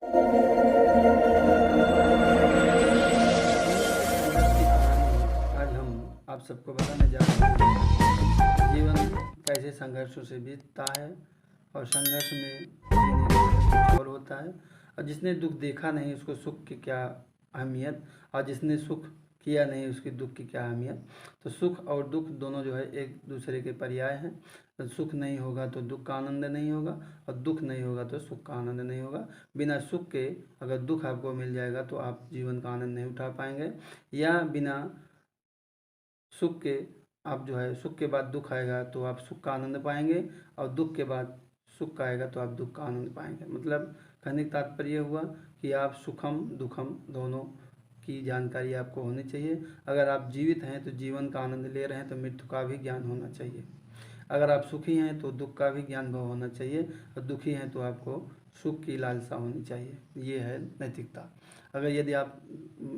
जीवन के संघर्ष की कहानी आज हम आप सबको बताने जा रहे हैं। जीवन कैसे संघर्षों से बीतता है और संघर्ष में जीने का मतलब कुछ और होता है। और जिसने दुख देखा नहीं उसको सुख की क्या अहमियत, और जिसने सुख किया नहीं उसकी दुख की क्या अहमियत। तो सुख और दुख दोनों जो है एक दूसरे के पर्याय हैं। तो सुख नहीं होगा तो दुख का आनंद नहीं होगा, और दुख नहीं होगा तो सुख का आनंद नहीं होगा। बिना सुख के अगर दुख आपको मिल जाएगा तो आप जीवन का आनंद नहीं उठा पाएंगे, या बिना सुख के आप जो है सुख के बाद दुख आएगा तो आप सुख का आनंद पाएंगे, और दुख के बाद सुख आएगा तो आप दुख का आनंद पाएंगे। मतलब कहने का तात्पर्य हुआ कि आप सुखम दुखम दोनों की जानकारी आपको होनी चाहिए। अगर आप जीवित हैं तो जीवन का आनंद ले रहे हैं तो मृत्यु का भी ज्ञान होना चाहिए। अगर आप सुखी हैं तो दुख का भी ज्ञान भाव होना चाहिए, और दुखी हैं तो आपको सुख की लालसा होनी चाहिए। ये है नैतिकता। अगर यदि आप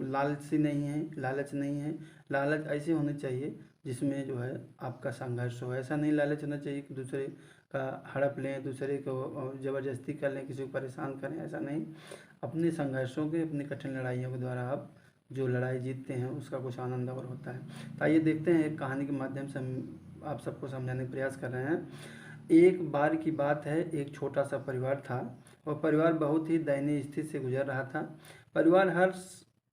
लालची नहीं हैं, लालच नहीं है, लालच ऐसे होनी चाहिए जिसमें जो है आपका संघर्ष हो। ऐसा नहीं लालच होना चाहिए कि दूसरे का हड़प लें, दूसरे को ज़बरदस्ती कर लें, किसी को परेशान करें, ऐसा नहीं। अपने संघर्षों के, अपनी कठिन लड़ाइयों के द्वारा आप जो लड़ाई जीतते हैं उसका कुछ आनंद और होता है। तो आइए देखते हैं, एक कहानी के माध्यम से हम आप सबको समझाने का प्रयास कर रहे हैं। एक बार की बात है, एक छोटा सा परिवार था। वह परिवार बहुत ही दयनीय स्थिति से गुजर रहा था। परिवार हर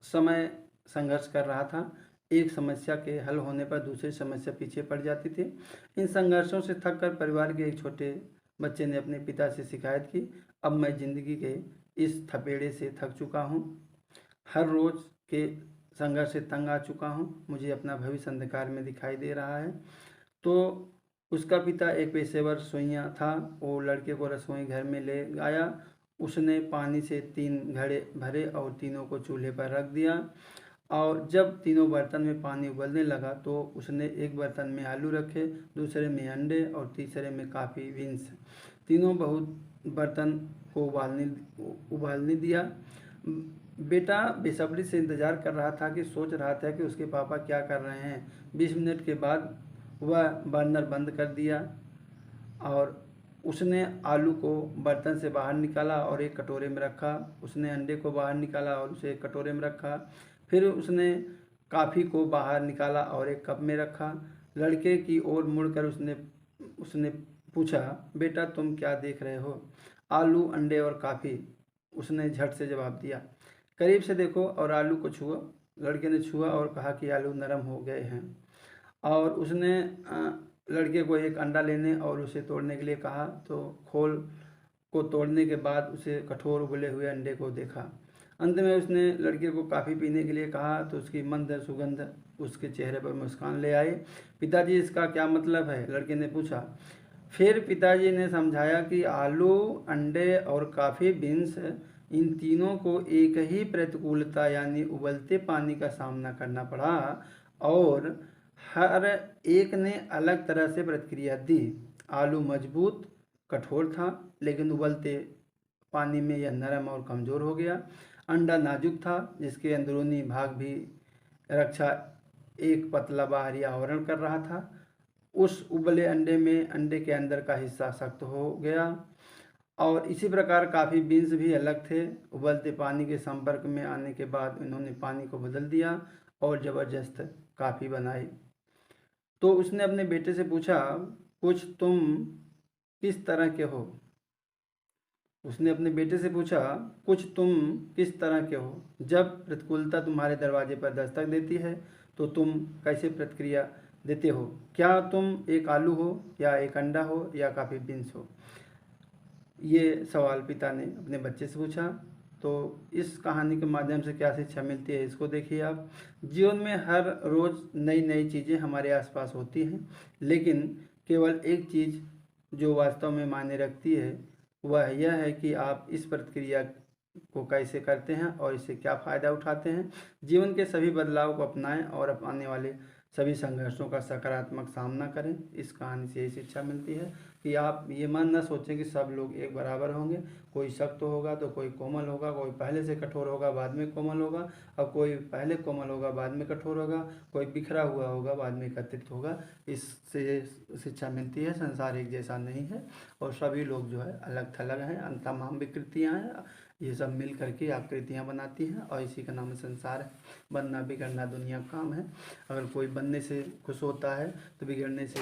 समय संघर्ष कर रहा था। एक समस्या के हल होने पर दूसरी समस्या पीछे पड़ जाती थी। इन संघर्षों से थक कर परिवार के एक छोटे बच्चे ने अपने पिता से शिकायत की, अब मैं ज़िंदगी के इस थपेड़े से थक चुका हूँ। हर रोज़ के संघर्ष से तंग आ चुका हूँ। मुझे अपना भविष्य अंधकार में दिखाई दे रहा है। तो उसका पिता एक पेशेवर रसोइया था। वो लड़के को रसोई घर में ले आया। उसने पानी से 3 घड़े भरे और तीनों को चूल्हे पर रख दिया। और जब तीनों बर्तन में पानी उबलने लगा तो उसने एक बर्तन में आलू रखे, दूसरे में अंडे और तीसरे में काफ़ी बीन्स। तीनों बहुत बर्तन को उबालने दिया। बेटा बेसब्री से इंतज़ार कर रहा था, कि सोच रहा था कि उसके पापा क्या कर रहे हैं। 20 मिनट के बाद वह बर्नर बंद कर दिया और उसने आलू को बर्तन से बाहर निकाला और एक कटोरे में रखा। उसने अंडे को बाहर निकाला और उसे एक कटोरे में रखा। फिर उसने कॉफ़ी को बाहर निकाला और एक कप में रखा। लड़के की ओर मुड़कर उसने उसने पूछा, बेटा तुम क्या देख रहे हो? आलू, अंडे और कॉफ़ी, उसने झट से जवाब दिया। करीब से देखो और आलू को छुओ। लड़के ने छुआ और कहा कि आलू नरम हो गए हैं। और उसने लड़के को एक अंडा लेने और उसे तोड़ने के लिए कहा। तो खोल को तोड़ने के बाद उसे कठोर उबले हुए अंडे को देखा। अंत में उसने लड़के को कॉफ़ी पीने के लिए कहा तो उसकी मंद सुगंध उसके चेहरे पर मुस्कान ले आई। पिताजी इसका क्या मतलब है? लड़के ने पूछा। फिर पिताजी ने समझाया कि आलू, अंडे और कॉफ़ी बीन्स, इन तीनों को एक ही प्रतिकूलता यानी उबलते पानी का सामना करना पड़ा, और हर एक ने अलग तरह से प्रतिक्रिया दी। आलू मजबूत कठोर था, लेकिन उबलते पानी में यह नरम और कमज़ोर हो गया। अंडा नाजुक था, जिसके अंदरूनी भाग भी रक्षा एक पतला बाहरी आवरण कर रहा था। उस उबले अंडे में अंडे के अंदर का हिस्सा सख्त हो गया। और इसी प्रकार काफ़ी बीन्स भी अलग थे। उबलते पानी के संपर्क में आने के बाद इन्होंने पानी को बदल दिया और ज़बरदस्त काफ़ी बनाई। तो उसने अपने बेटे से पूछा, कुछ तुम किस तरह के हो? उसने अपने बेटे से पूछा, कुछ तुम किस तरह के हो? जब प्रतिकूलता तुम्हारे दरवाजे पर दस्तक देती है तो तुम कैसे प्रतिक्रिया देते हो? क्या तुम एक आलू हो, या एक अंडा हो, या काफ़ी बीन्स हो? ये सवाल पिता ने अपने बच्चे से पूछा। तो इस कहानी के माध्यम से क्या शिक्षा मिलती है, इसको देखिए आप। जीवन में हर रोज़ नई नई चीज़ें हमारे आसपास होती हैं, लेकिन केवल एक चीज़ जो वास्तव में मायने रखती है वह यह है कि आप इस प्रतिक्रिया को कैसे करते हैं और इससे क्या फ़ायदा उठाते हैं। जीवन के सभी बदलाव को अपनाएं और आने वाले सभी संघर्षों का सकारात्मक सामना करें। इस कहानी से यही शिक्षा मिलती है कि आप ये मन न सोचें कि सब लोग एक बराबर होंगे। कोई सख्त होगा तो कोई कोमल होगा, कोई पहले से कठोर होगा बाद में कोमल होगा, और कोई पहले कोमल होगा बाद में कठोर होगा, कोई बिखरा हुआ होगा बाद में एकत्रित होगा। इससे शिक्षा मिलती है संसार एक जैसा नहीं है और सभी लोग जो है अलग थलग हैं, तमाम विकृतियाँ हैं। ये सब मिल करके आकृतियाँ बनाती हैं और इसी का नाम संसार है। बनना बिगड़ना दुनिया का काम है। अगर कोई बनने से खुश होता है तो बिगड़ने से